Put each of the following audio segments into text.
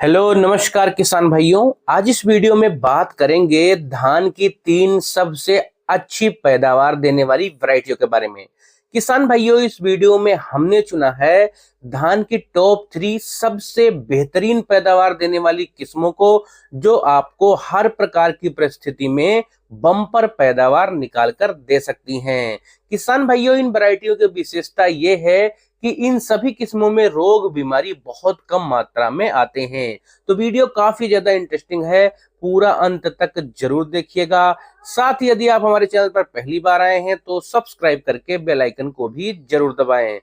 Hello नमस्कार किसान भाइयों। आज इस वीडियो में बात करेंगे धान की 3 सबसे अच्छी पैदावार देने वाली वैरायटियों के बारे में। किसान भाइयों, इस वीडियो में हमने चुना है धान की टॉप 3 सबसे बेहतरीन पैदावार देने वाली किस्मों को, जो आपको हर प्रकार की परिस्थिति में बम्पर पैदावार निकाल कर दे सकती हैं। किसान भाइयों, इन वैरायटियों की विशेषता ये है कि इन सभी किस्मों में रोग बीमारी बहुत कम मात्रा में आते हैं। तो वीडियो काफी ज्यादा इंटरेस्टिंग है, पूरा अंत तक जरूर देखिएगा। साथ ही यदि आप हमारे चैनल पर पहली बार आए हैं तो सब्सक्राइब करके बेल आइकन को भी जरूर दबाएं।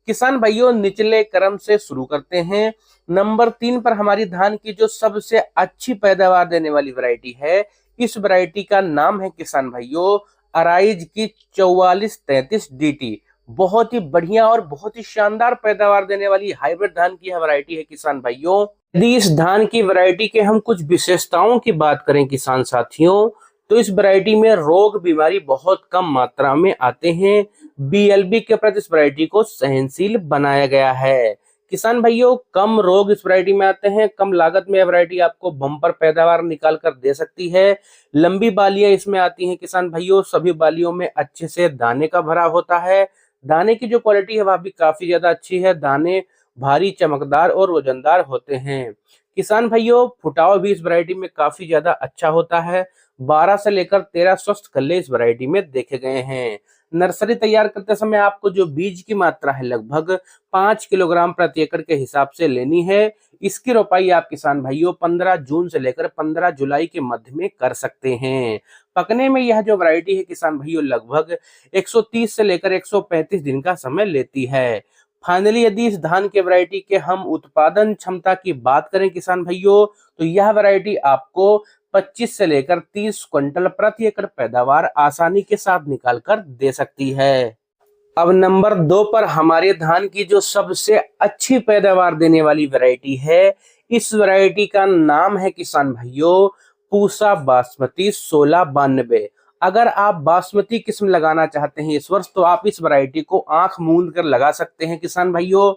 किसान भाइयों, निचले क्रम से शुरू करते हैं। नंबर 3 पर हमारी धान की जो सबसे अच्छी पैदावार देने वाली वैरायटी है, इस वैरायटी का नाम है किसान भाइयों अराइज की 4433 DT। बहुत ही बढ़िया और बहुत ही शानदार पैदावार देने वाली हाइब्रिड धान की यह वैरायटी है किसान भाइयों। यदि इस धान की वैरायटी के हम कुछ विशेषताओं की बात करें किसान साथियों, तो इस वैरायटी में रोग बीमारी बहुत कम मात्रा में आते हैं। BLB के प्रति इस वैरायटी को सहनशील बनाया गया है। किसान भाइयों, कम रोग इस वैरायटी में आते हैं, कम लागत में यह वैरायटी आपको बम्पर पैदावार निकाल कर दे सकती है। लंबी बालियां इसमें आती हैं किसान भाइयों, सभी बालियों में अच्छे से दाने का भराव होता है। दाने की जो क्वालिटी है वह भी काफी ज्यादा अच्छी है। दाने भारी, चमकदार और वजनदार होते हैं। किसान भाइयों, फुटाव भी इस वैरायटी में काफी ज्यादा अच्छा होता है। 12 से लेकर 13 स्वस्थ कल्ले इस वैरायटी में देखे गए हैं। नर्सरी तैयार करते समय आपको जो बीज की मात्रा है लगभग 5 किलोग्राम प्रति एकड़ के हिसाब से लेनी है। इसकी रोपाई आप किसान भाइयों 15 जून से लेकर 15 जुलाई के मध्य में कर सकते हैं। पकने में यह जो वैरायटी है किसान भाइयों लगभग 130 से लेकर 135 दिन का समय लेती है। फाइनली यदि इस धान के वैरायटी के हम उत्पादन क्षमता की बात करें किसान भाइयों, तो यह वैरायटी आपको 25 से लेकर 30 क्विंटल प्रति एकड़ पैदावार आसानी के साथ निकाल कर दे सकती है। अब नंबर 2 पर हमारे धान की जो सबसे अच्छी पैदावार देने वाली वैरायटी है, इस वैरायटी का नाम है किसान भाइयों पूसा बासमती 1692। अगर आप बासमती किस्म लगाना चाहते हैं इस वर्ष, तो आप इस वैरायटी को आंख मूंद कर लगा सकते हैं किसान भाइयों।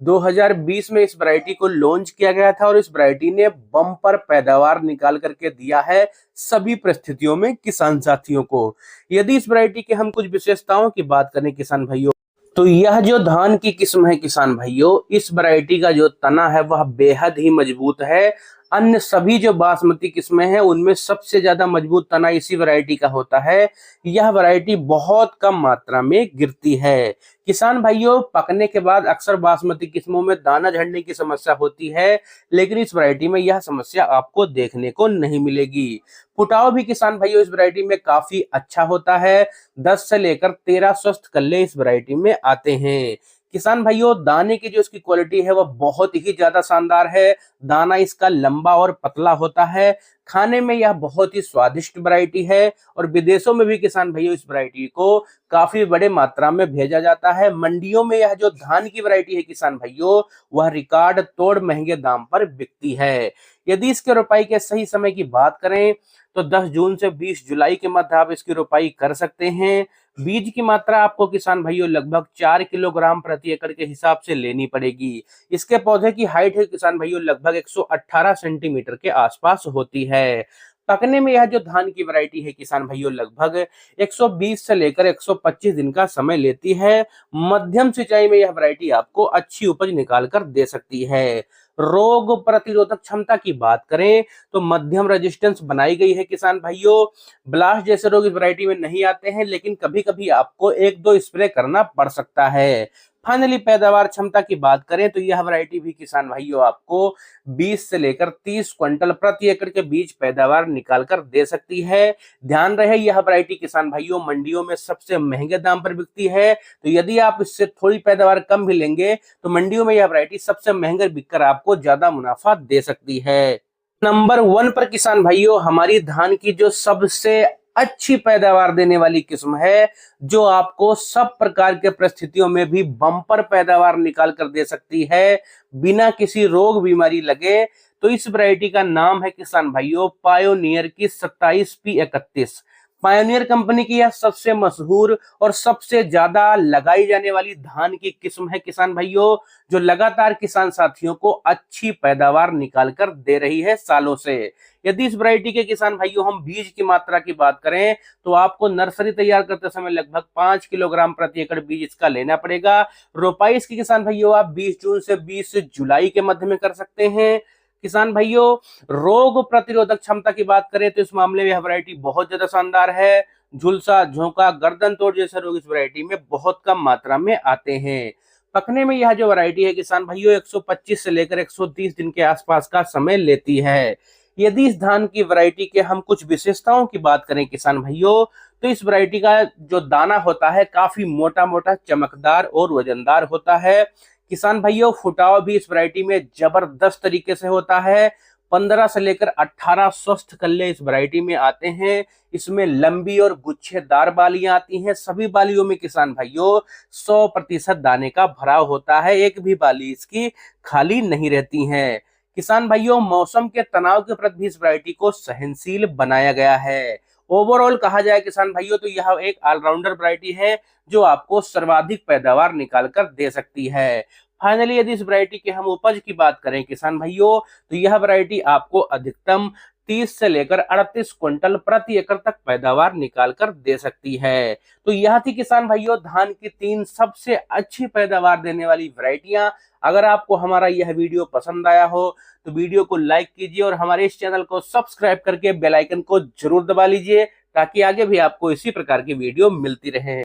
2020 में इस वैरायटी को लॉन्च किया गया था और इस वैरायटी ने बम्पर पैदावार निकाल करके दिया है सभी परिस्थितियों में किसान साथियों को। यदि इस वैरायटी के हम कुछ विशेषताओं की बात करें किसान भाइयों, तो यह जो धान की किस्म है किसान भाइयों, इस वैरायटी का जो तना है वह बेहद ही मजबूत है। अन्य सभी जो बासमती किस्में हैं उनमें सबसे ज्यादा मजबूत तना इसी वैरायटी का होता है। यह वैरायटी बहुत कम मात्रा में गिरती है। किसान भाइयों, पकने के बाद अक्सर बासमती किस्मों में दाना झड़ने की समस्या होती है, लेकिन इस वैरायटी में यह समस्या आपको देखने को नहीं मिलेगी। फुटाव भी किसान भाइयों इस वैरायटी में काफी अच्छा होता है। 10 से लेकर 13 स्वस्थ कल्ले इस वैरायटी में आते हैं। किसान भाइयों, दाने की जो इसकी क्वालिटी है वह बहुत ही ज्यादा शानदार है। दाना इसका लंबा और पतला होता है। खाने में यह बहुत ही स्वादिष्ट वैरायटी है और विदेशों में भी किसान भाइयों इस वैरायटी को काफी बड़े मात्रा में भेजा जाता है। मंडियों में यह जो धान की वैरायटी है किसान भाइयों, वह रिकॉर्ड तोड़ महंगे दाम पर बिकती है। यदि इसके रोपाई के सही समय की बात करें, तो 10 जून से 20 जुलाई के मध्य आप इसकी रोपाई कर सकते हैं। बीज की मात्रा आपको किसान भाइयों लगभग 4 किलोग्राम प्रति एकड़ के हिसाब से लेनी पड़ेगी। इसके पौधे की हाइट है किसान भाइयों लगभग 118 सेंटीमीटर के आसपास होती है। पकने में यह जो धान की वैरायटी है किसान भाइयों लगभग 120 से लेकर 125 दिन का समय लेती है। मध्यम सिंचाई में यह वैरायटी आपको अच्छी उपज निकाल कर दे सकती है। रोग प्रतिरोधक क्षमता की बात करें तो मध्यम रेजिस्टेंस बनाई गई है किसान भाइयों। ब्लास्ट जैसे रोग इस वैरायटी में नहीं आते हैं, लेकिन कभी कभी आपको 1-2 स्प्रे करना पड़ सकता है। फाइनली पैदावार क्षमता की बात करें तो यह वैरायटी भी किसान भाइयों आपको 20 से लेकर 30 क्विंटल प्रति एकड़ के बीज पैदावार निकाल कर दे सकती है। ध्यान रहे, यह वैरायटी किसान भाइयों मंडियों में सबसे महंगे दाम पर बिकती है। तो यदि आप इससे थोड़ी पैदावार कम भी लेंगे तो मंडियों में यह वैरायटी सबसे महंगे बिककर आपको ज्यादा मुनाफा दे सकती है। नंबर 1 पर किसान भाइयों हमारी धान की जो सबसे अच्छी पैदावार देने वाली किस्म है, जो आपको सब प्रकार के परिस्थितियों में भी बम्पर पैदावार निकाल कर दे सकती है बिना किसी रोग बीमारी लगे, तो इस वैरायटी का नाम है किसान भाइयों पायोनियर की 27P31। पायोनियर कंपनी की यह सबसे मशहूर और सबसे ज्यादा लगाई जाने वाली धान की किस्म है किसान भाइयों, जो लगातार किसान साथियों को अच्छी पैदावार निकाल कर दे रही है सालों से। यदि इस वैरायटी के किसान भाइयों हम बीज की मात्रा की बात करें तो आपको नर्सरी तैयार करते समय लगभग 5 किलोग्राम प्रति एकड़ बीज इसका लेना पड़ेगा। रोपाई इसकी किसान भाइयों आप 20 जून से 20 जुलाई के मध्य में कर सकते हैं। किसान भाइयों, रोग प्रतिरोधक क्षमता की बात करें तो इस मामले में यह वैरायटी बहुत ज्यादा शानदार है। झुलसा, झोंका, गर्दन तोड़ जैसे रोग इस वैरायटी में बहुत कम मात्रा में आते हैं। पकने में यह जो वैरायटी है किसान भाइयों 125 से लेकर 130 दिन के आसपास का समय लेती है। यदि इस धान की वैरायटी के हम कुछ विशेषताओं की बात करें किसान भाइयों, तो इस वैरायटी का जो दाना होता है काफी मोटा मोटा, चमकदार और वजनदार होता है। किसान भाइयों, फुटाव भी इस वैरायटी में जबरदस्त तरीके से होता है। 15 से लेकर 18 स्वस्थ कल्ले इस वैरायटी में आते हैं। इसमें लंबी और गुच्छेदार बालियां आती हैं। सभी बालियों में किसान भाइयों 100% दाने का भराव होता है, एक भी बाली इसकी खाली नहीं रहती है। किसान भाइयों, मौसम के तनाव के प्रति भी इस वैरायटी को सहनशील बनाया गया है। ओवरऑल कहा जाए किसान भाइयों तो यह एक ऑलराउंडर वैरायटी है जो आपको सर्वाधिक पैदावार निकाल कर दे सकती है। फाइनली यदि इस वैरायटी के हम उपज की बात करें किसान भाइयों, तो यह वैरायटी आपको अधिकतम 30 से लेकर 38 क्विंटल प्रति एकड़ तक पैदावार निकाल कर दे सकती है। तो यह थी किसान भाइयों धान की 3 सबसे अच्छी पैदावार देने वाली वैरायटियां। अगर आपको हमारा यह वीडियो पसंद आया हो तो वीडियो को लाइक कीजिए और हमारे इस चैनल को सब्सक्राइब करके बेल आइकन को जरूर दबा लीजिए, ताकि आगे भी आपको इसी प्रकार की वीडियो मिलती रहे।